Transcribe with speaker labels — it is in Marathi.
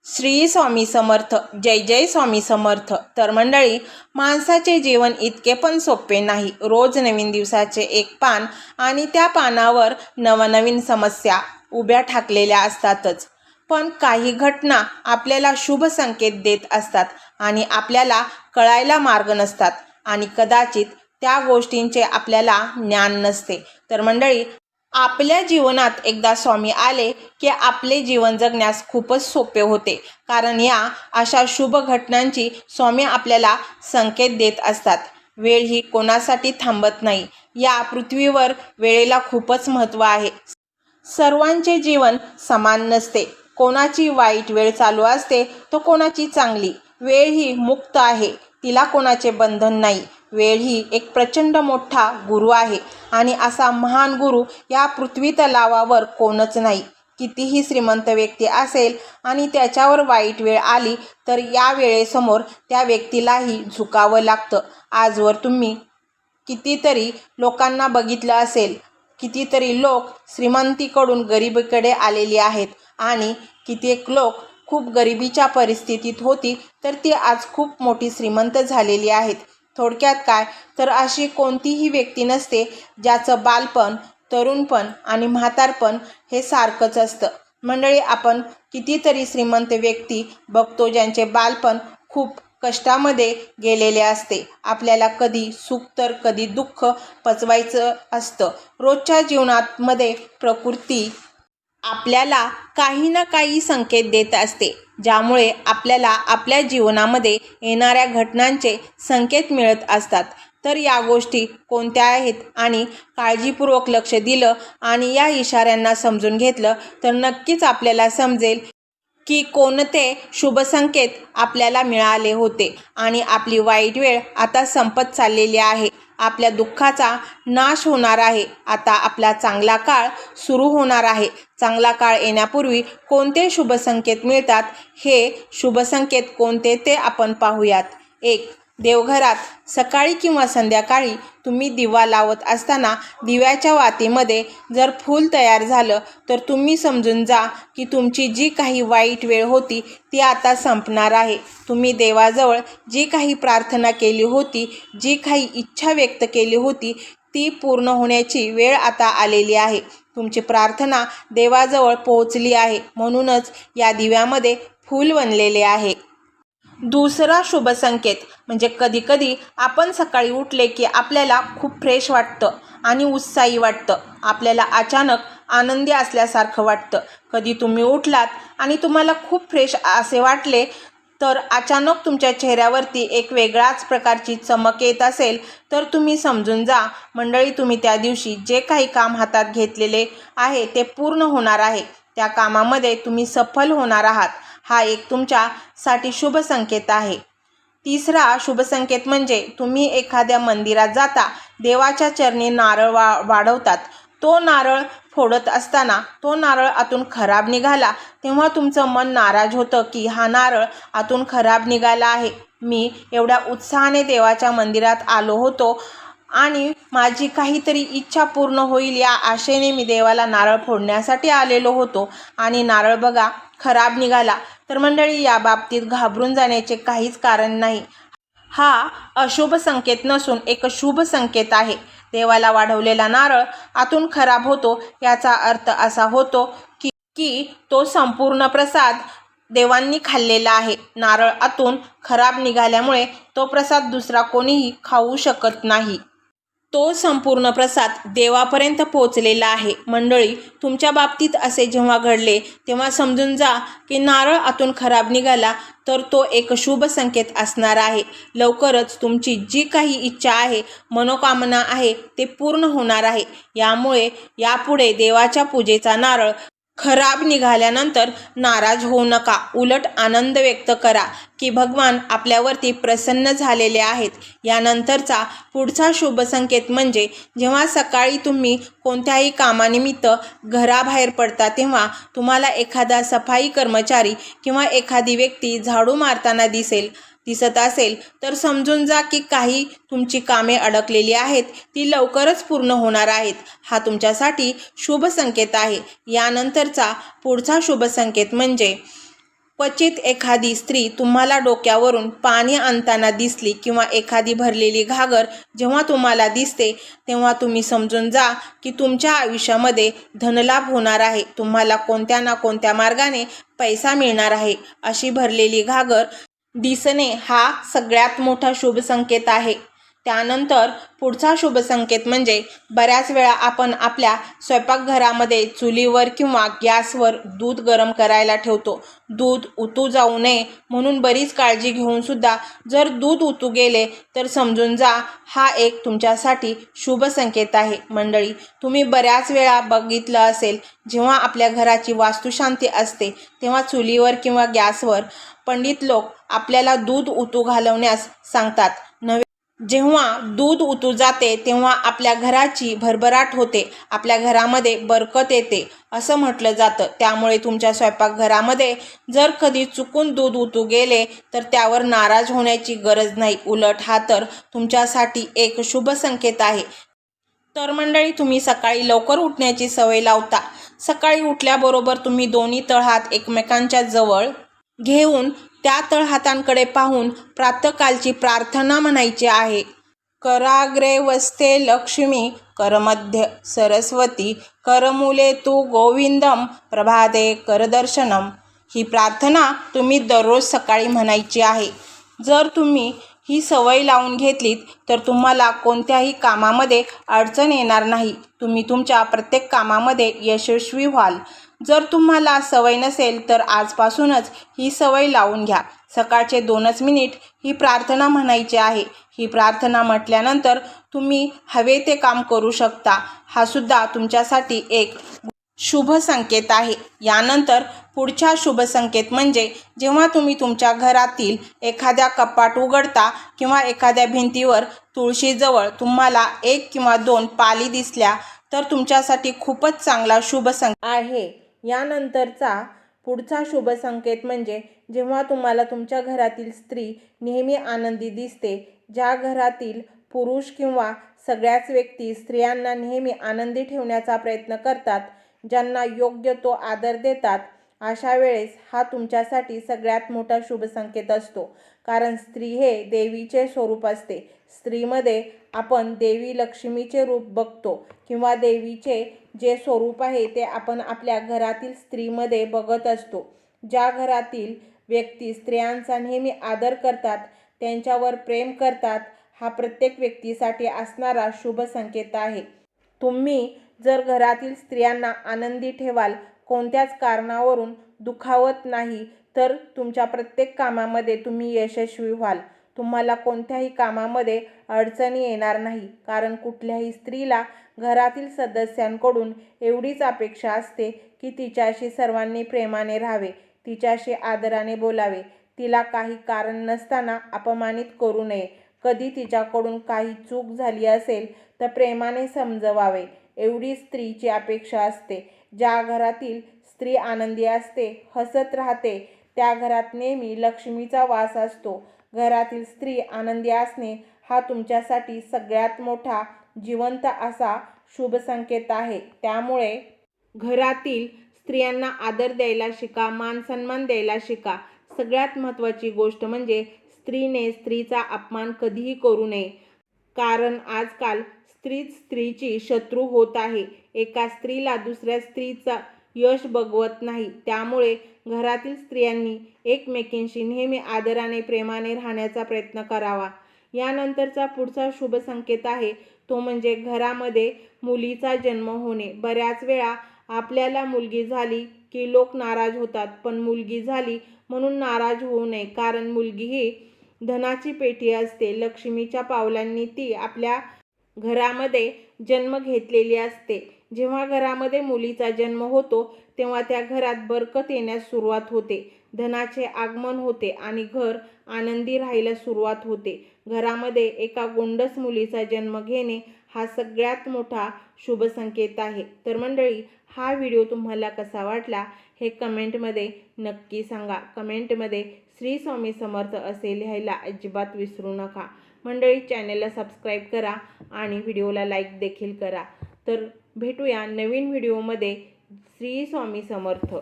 Speaker 1: श्री स्वामी समर्थ. जय जय स्वामी समर्थ. तर मंडळी, माणसाचे जीवन इतके पण सोपे नाही. रोज नवीन दिवसाचे एक पान आणि त्या पानावर नवनवीन समस्या उभ्या ठाकलेल्या असतातच. पण काही घटना आपल्याला शुभ संकेत देत असतात आणि आपल्याला कळायला मार्ग नसतात आणि कदाचित त्या गोष्टींचे आपल्याला ज्ञान नसते. तर मंडळी, आपल्या जीवनात एकदा स्वामी आले की आपले जीवन जगण्यास खूपच सोपे होते. कारण या अशा शुभ घटनांची स्वामी आपल्याला संकेत देत असतात. वेळ ही कोणासाठी थांबत नाही. या पृथ्वीवर वेळेला खूपच महत्त्व आहे. सर्वांचे जीवन समान नसते. कोणाची वाईट वेळ चालू असते तर कोणाची चांगली. वेळ ही मुक्त आहे, तिला कोणाचे बंधन नाही. वेळ ही एक प्रचंड मोठा गुरु आहे आणि असा महान गुरु या पृथ्वी तलावावर कोणच नाही. कितीही श्रीमंत व्यक्ती असेल आणि त्याच्यावर वाईट वेळ आली तर या वेळेसमोर त्या व्यक्तीलाही झुकावं लागतं. आजवर तुम्ही कितीतरी लोकांना बघितलं असेल. कितीतरी लोक श्रीमंतीकडून गरिबीकडे आलेली आहेत आणि कित्येक लोक खूप गरिबीच्या परिस्थितीत होती तर ती आज खूप मोठी श्रीमंत झालेली आहेत. थोडक्यात काय, तर अशी कोणतीही व्यक्ती नसते ज्याचं बालपण, तरुणपण आणि म्हातारपण हे सारखंच असतं. मंडळी, आपण कितीतरी श्रीमंत व्यक्ती बघतो ज्यांचे बालपण खूप कष्टामध्ये गेलेले असते. आपल्याला कधी सुख तर कधी दुःख पचवायचं असतं. रोजच्या जीवनामध्ये प्रकृती आपल्याला काही ना काही संकेत देत असते, ज्यामुळे आपल्याला आपल्या जीवनामध्ये येणाऱ्या घटनांचे संकेत मिळत असतात. तर या गोष्टी कोणत्या आहेत आणि काळजीपूर्वक लक्ष दिलं आणि या इशाऱ्यांना समजून घेतलं तर नक्कीच आपल्याला समजेल की कोणते शुभ संकेत आपल्याला मिळाले होते आणि आपली वाईट वेळ आता संपत चाललेली आहे. आपल्या दुःखाचा नाश होणार आहे. आता आपला चांगला काळ सुरू होणार आहे. चांगला काळ येण्यापूर्वी कोणते शुभ संकेत मिळतात, हे शुभ संकेत कोणते ते आपण पाहूयात. 1. देवघरात सकाळी किंवा संध्याकाळी तुम्ही दिवा लावत असताना दिव्याच्या वातीमध्ये जर फूल तयार झालं तर तुम्ही समजून जा की तुमची जी काही वाईट वेळ होती ती आता संपणार आहे. तुम्ही देवाजवळ जी काही प्रार्थना केली होती, जी काही इच्छा व्यक्त केली होती ती पूर्ण होण्याची वेळ आता आलेली आहे. तुमची प्रार्थना देवाजवळ पोहोचली आहे, म्हणूनच या दिव्यामध्ये फूल बनलेले आहे. दुसरा शुभ संकेत म्हणजे कधीकधी आपण सकाळी उठले की आपल्याला खूप फ्रेश वाटतं आणि उत्साही वाटतं. आपल्याला अचानक आनंदी असल्यासारखं वाटतं. कधी तुम्ही उठलात आणि तुम्हाला खूप फ्रेश असे वाटले तर अचानक तुमच्या चेहऱ्यावरती एक वेगळाच प्रकारची चमक येत असेल तर तुम्ही समजून जा मंडळी, तुम्ही त्या दिवशी जे काही काम हातात घेतलेले आहे ते पूर्ण होणार आहे. त्या कामामध्ये तुम्ही सफल होणार आहात. हा एक तुमच्यासाठी शुभ संकेत आहे. तिसरा शुभ संकेत म्हणजे तुम्ही एखाद्या मंदिरात जाता, देवाच्या चरणी नारळ वाढवतात. तो नारळ फोडत असताना तो नारळ आतून खराब निघाला तेव्हा तुमचं मन नाराज होतं की हा नारळ आतून खराब निघाला आहे. मी एवढ्या उत्साहाने देवाच्या मंदिरात आलो होतो आणि माझी काहीतरी इच्छा पूर्ण होईल या आशेने मी देवाला नारळ फोडण्यासाठी आलेलो होतो आणि नारळ बघा खराब निघाला. तर मंडळी, या बाबतीत घाबरून जाण्याचे काहीच कारण नाही. हा अशुभ संकेत नसून एक शुभ संकेत आहे. देवाला वाढवलेला नारळ आतून खराब होतो याचा अर्थ असा होतो की तो संपूर्ण प्रसाद देवांनी खाल्लेला आहे. नारळ आतून खराब निघाल्यामुळे तो प्रसाद दुसरा कोणीही खाऊ शकत नाही. तो संपूर्ण प्रसाद देवापर्यंत पोहोचलेला आहे. मंडळी, तुमच्या बाबतीत असे जेव्हा घडले तेव्हा समजून जा की नारळ आतून खराब निघाला तर तो एक शुभ संकेत असणार आहे. लवकरच तुमची जी काही इच्छा आहे, मनोकामना आहे ते पूर्ण होणार आहे. यामुळे यापुढे देवाच्या पूजेचा नारळ खराब निघाल्यानंतर नाराज होऊ नका. उलट आनंद व्यक्त करा की भगवान आपल्यावरती प्रसन्न झालेले आहेत. यानंतरचा पुढचा शुभ संकेत म्हणजे जेव्हा सकाळी तुम्ही कोणत्याही कामानिमित्त घराबाहेर पडता तेव्हा तुम्हाला एखादा सफाई कर्मचारी किंवा एखादी व्यक्ती झाडू मारताना दिसत असेल तर समजून जा की काही तुमची कामे अडकलेली आहेत, ती लवकरच पूर्ण होणार आहेत. हा तुमच्यासाठी शुभ संकेत आहे. यानंतरचा पुढचा शुभ संकेत म्हणजे क्वचित एखादी स्त्री तुम्हाला डोक्यावरून पाणी आणताना दिसली किंवा एखादी भरलेली घागर जेव्हा तुम्हाला दिसते तेव्हा तुम्ही समजून जा की तुमच्या आयुष्यामध्ये धनलाभ होणार आहे. तुम्हाला कोणत्या ना कोणत्या मार्गाने पैसा मिळणार आहे. अशी भरलेली घागर दिसणे हा सगळ्यात मोठा शुभ संकेत आहे. त्यानंतर पुढचा शुभ संकेत म्हणजे बऱ्याच वेळा आपण आपल्या स्वयंपाकघरामध्ये चुलीवर किंवा गॅसवर दूध गरम करायला ठेवतो. दूध उतू जाऊ नये म्हणून बरीच काळजी घेऊन सुद्धा जर दूध उतू गेले तर समजून जा हा एक तुमच्यासाठी शुभ संकेत आहे. मंडळी, तुम्ही बऱ्याच वेळा बघितलं असेल जेव्हा आपल्या घराची वास्तुशांती असते तेव्हा चुलीवर किंवा गॅसवर पंडित लोक आपल्याला दूध उतू घालवण्यास सांगतात. जेव्हा दूध उतू जाते तेव्हा आपल्या घराची भरभराट होते, आपल्या घरामध्ये बरकत येते असं म्हटलं जातं. त्यामुळे तुमच्या स्वयंपाकघरामध्ये जर कधी चुकून दूध उतू गेले तर त्यावर नाराज होण्याची गरज नाही. उलट हा तर तुमच्यासाठी एक शुभ संकेत आहे. तर मंडळी, तुम्ही सकाळी लवकर उठण्याची सवय लावता. सकाळी उठल्याबरोबर तुम्ही दोन्ही तळहात एकमेकांच्या जवळ घेऊन त्या तळहातांकडे पाहून प्रातःकालची प्रार्थना म्हणायची आहे. कराग्रे वस्ते लक्ष्मी, करमध्ये सरस्वती, करमूले तू गोविंदम, प्रभाते करदर्शनम. ही प्रार्थना तुम्ही दररोज सकाळी म्हणायची आहे. जर तुम्ही ही सवय लावून घेतलीत तर तुम्हाला कोणत्याही कामामध्ये अडचण येणार नाही. तुम्ही तुमच्या प्रत्येक कामामध्ये यशस्वी व्हाल. जर तुम्हाला सवय नसेल तर आजपासूनच ही सवय लावून घ्या. सकाळचे 2 मिनिट ही प्रार्थना म्हणायची आहे. ही प्रार्थना म्हटल्यानंतर तुम्ही हवे ते काम करू शकता. हा सुद्धा तुमच्यासाठी एक शुभ संकेत आहे. यानंतर पुढचा शुभ संकेत म्हणजे जेव्हा तुम्ही तुमच्या घरातील एखाद्या कपाट उघडता किंवा एखाद्या भिंतीवर तुळशीजवळ तुम्हाला 1 किंवा 2 पाली दिसल्या तर तुमच्यासाठी खूपच चांगला शुभ संकेत आहे. यानंतरचा पुढचा शुभ संकेत म्हणजे जेव्हा तुम्हाला तुमच्या घरातील स्त्री नेहमी आनंदी दिसते. ज्या घरातील पुरुष किंवा सगळ्याच व्यक्ती स्त्रियांना नेहमी आनंदी ठेवण्याचा प्रयत्न करतात, ज्यांना योग्य तो आदर देतात, अशा वेळेस हा तुमच्यासाठी सगळ्यात मोठा शुभ संकेत असतो. कारण स्त्री हे देवीचे स्वरूप असते. स्त्रीमध्ये आपण देवी लक्ष्मीचे रूप बघतो किंवा देवीचे जे स्वरूप आहे ते आपण आपल्या घरातील स्त्रीमध्ये बघत असतो. ज्या घरातील व्यक्ती स्त्रियांचा नेहमी आदर करतात, त्यांच्यावर प्रेम करतात, हा प्रत्येक व्यक्तीसाठी असणारा शुभ संकेत आहे. तुम्ही जर घरातील स्त्रियांना आनंदी ठेवाल, कोणत्याच कारणावरून दुखावत नाही, तर तुमच्या प्रत्येक कामामध्ये तुम्ही यशस्वी व्हाल. तुम्हाला कोणत्याही कामामध्ये अडचणी येणार नाही. कारण कुठल्याही स्त्रीला घरातील सदस्यांकडून एवढीच अपेक्षा असते की तिच्याशी सर्वांनी प्रेमाने राहावे, तिच्याशी आदराने बोलावे, तिला काही कारण नसताना अपमानित करू नये. कधी तिच्याकडून काही चूक झाली असेल तर प्रेमाने समजवावे, एवढी स्त्रीची अपेक्षा असते. ज्या घरातील स्त्री आनंदी असते, हसत राहते, त्या घरात नेहमी लक्ष्मीचा वास असतो. घरातील स्त्री आनंदी असणे हा तुमच्यासाठी सगळ्यात मोठा जिवंत असा शुभ संकेत आहे. त्यामुळे घरातील स्त्रियांना आदर द्यायला शिका, मान सन्मान द्यायला शिका. सगळ्यात महत्त्वाची गोष्ट म्हणजे स्त्रीने स्त्रीचा अपमान कधीही करू नये. कारण आजकाल स्त्रीच स्त्रीची शत्रू होत आहे. एका स्त्रीला दुसऱ्या स्त्रीचा यश बघवत नाही. त्यामुळे घरातील स्त्रियांनी एकमेकींशी नेहमी आदराने प्रेमाने राहण्याचा प्रयत्न करावा. यानंतरचा पुढचा शुभ संकेत आहे तो म्हणजे घरामध्ये मुलीचा जन्म होणे. बऱ्याच वेळा आपल्याला मुलगी झाली की लोक नाराज होतात, पण मुलगी झाली म्हणून नाराज होऊ नये. कारण मुलगी ही धनाची पेटी असते. लक्ष्मीच्या पावलांनी ती आपल्या घरामध्ये जन्म घेतलेली असते. जेव्हा घरामध्ये मुलीचा जन्म होतो तेव्हा त्या घरात बरकत येण्यास सुरुवात होते, धनाचे आगमन होते आणि घर आनंदी राहायला सुरुवात होते. घरामध्ये एका गोंडस मुलीचा जन्म घेणे हा सगळ्यात मोठा शुभ संकेत आहे. तर मंडळी, हा व्हिडिओ तुम्हाला कसा वाटला हे कमेंटमध्ये नक्की सांगा. कमेंटमध्ये श्री स्वामी समर्थ असे लिहायला अजिबात विसरू नका. मंडळी, चॅनेलला सबस्क्राईब करा आणि व्हिडिओला लाईक देखील करा. तर भेटूया नवीन व्हिडिओमध्ये. श्री स्वामी समर्थ.